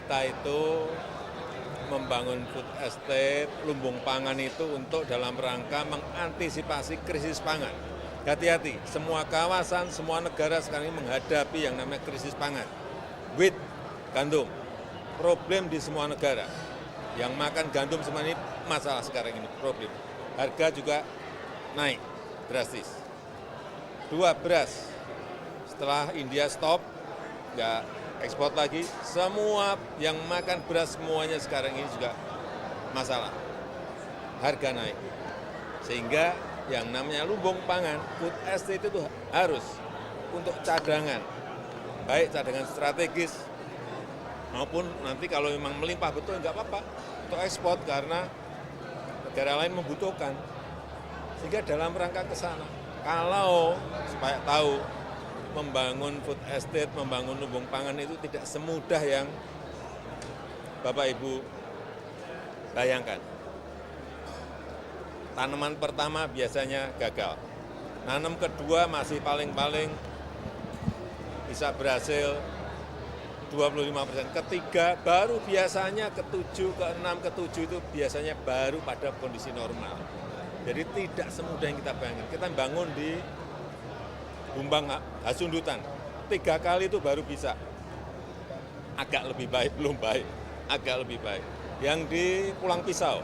kita itu membangun food estate, lumbung pangan itu untuk dalam rangka mengantisipasi krisis pangan. Hati-hati, semua kawasan, semua negara sekarang ini menghadapi yang namanya krisis pangan. Wheat, gandum, problem di semua negara. Yang makan gandum semua ini masalah sekarang ini, problem. Harga juga naik drastis. Dua, beras. Setelah India stop, nggak ekspor lagi, semua yang makan beras semuanya sekarang ini juga masalah. Harga naik. Sehingga yang namanya lumbung pangan, food estate itu harus untuk cadangan. Baik cadangan strategis, maupun nanti kalau memang melimpah betul nggak apa-apa untuk ekspor karena negara lain membutuhkan. Sehingga dalam rangka ke sana, kalau supaya tahu, membangun food estate, membangun lumbung pangan itu tidak semudah yang Bapak Ibu bayangkan. Tanaman pertama biasanya gagal. Nanam kedua masih paling-paling bisa berhasil 25%. Ketiga baru biasanya ke-7, ke-6, ke-7 itu biasanya baru pada kondisi normal. Jadi tidak semudah yang kita bayangkan. Kita bangun di Bumbang Hasundutan, 3 kali itu baru bisa. Agak lebih baik, belum baik. Agak lebih baik. Yang di Pulang Pisau,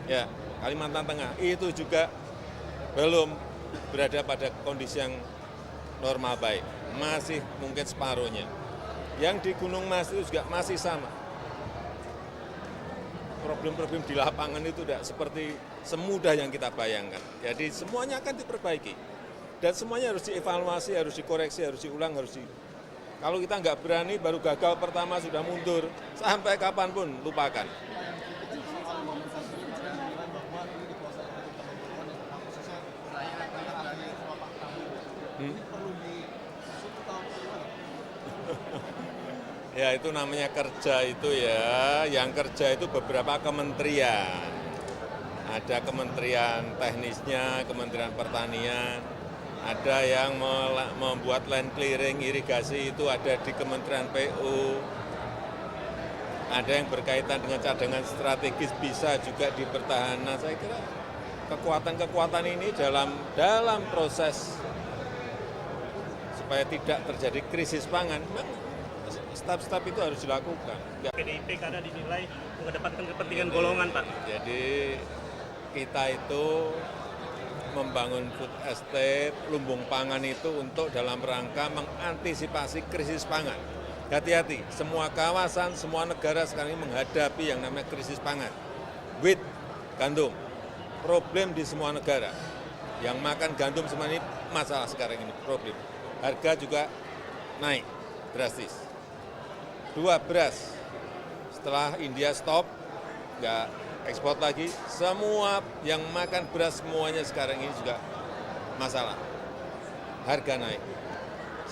ya Kalimantan Tengah, itu juga belum berada pada kondisi yang normal baik. Masih mungkin separuhnya. Yang di Gunung Mas itu juga masih sama. Problem-problem di lapangan itu tidak seperti semudah yang kita bayangkan. Jadi semuanya akan diperbaiki. Dan semuanya harus dievaluasi, harus dikoreksi, harus diulang, kalau kita nggak berani, baru gagal pertama sudah mundur, sampai kapanpun lupakan. Ya itu namanya kerja itu ya, yang kerja itu beberapa kementerian. Ada kementerian teknisnya, kementerian pertanian, ada yang membuat land clearing irigasi itu ada di Kementerian PU, ada yang berkaitan dengan cadangan strategis bisa juga di pertahanan. Saya kira kekuatan-kekuatan ini dalam proses supaya tidak terjadi krisis pangan, staf-staf itu harus dilakukan. PDIP karena dinilai mengedepankan kepentingan golongan, Pak. Jadi kita itu membangun food estate, lumbung pangan itu untuk dalam rangka mengantisipasi krisis pangan. Hati-hati, semua kawasan, semua negara sekarang ini menghadapi yang namanya krisis pangan. Wheat, gandum, problem di semua negara. Yang makan gandum semua ini masalah sekarang ini, problem. Harga juga naik drastis. Dua, beras. Setelah India stop, nggak ekspor lagi, semua yang makan beras semuanya sekarang ini juga masalah. Harga naik.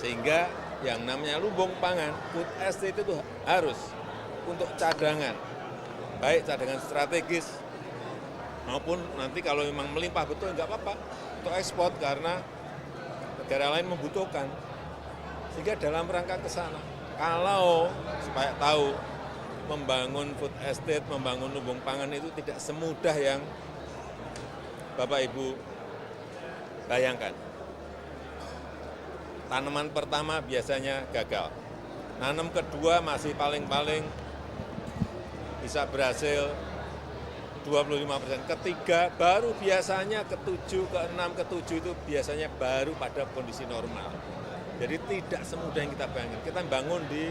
Sehingga yang namanya lumbung pangan, food estate itu harus untuk cadangan. Baik cadangan strategis, maupun nanti kalau memang melimpah betul nggak apa-apa untuk ekspor karena negara lain membutuhkan. Sehingga dalam rangka ke sana, kalau supaya tahu, membangun food estate, membangun lumbung pangan itu tidak semudah yang Bapak Ibu bayangkan. Tanaman pertama biasanya gagal. Nanam kedua masih paling-paling bisa berhasil 25%. Ketiga baru biasanya ke-7, ke-6, ke-7 itu biasanya baru pada kondisi normal. Jadi tidak semudah yang kita bayangkan. Kita bangun di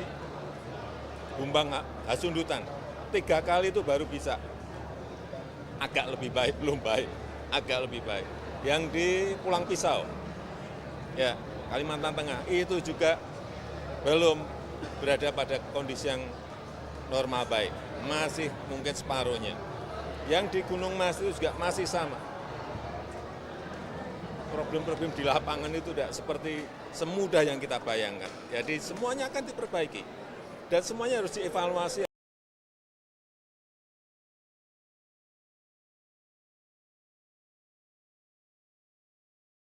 Bumbang Hasundutan, 3 kali itu baru bisa. Agak lebih baik, belum baik. Agak lebih baik. Yang di Pulang Pisau, ya Kalimantan Tengah, itu juga belum berada pada kondisi yang normal baik. Masih mungkin separuhnya. Yang di Gunung Mas itu juga masih sama. Problem-problem di lapangan itu tidak seperti semudah yang kita bayangkan. Jadi semuanya akan diperbaiki. Dan semuanya harus dievaluasi.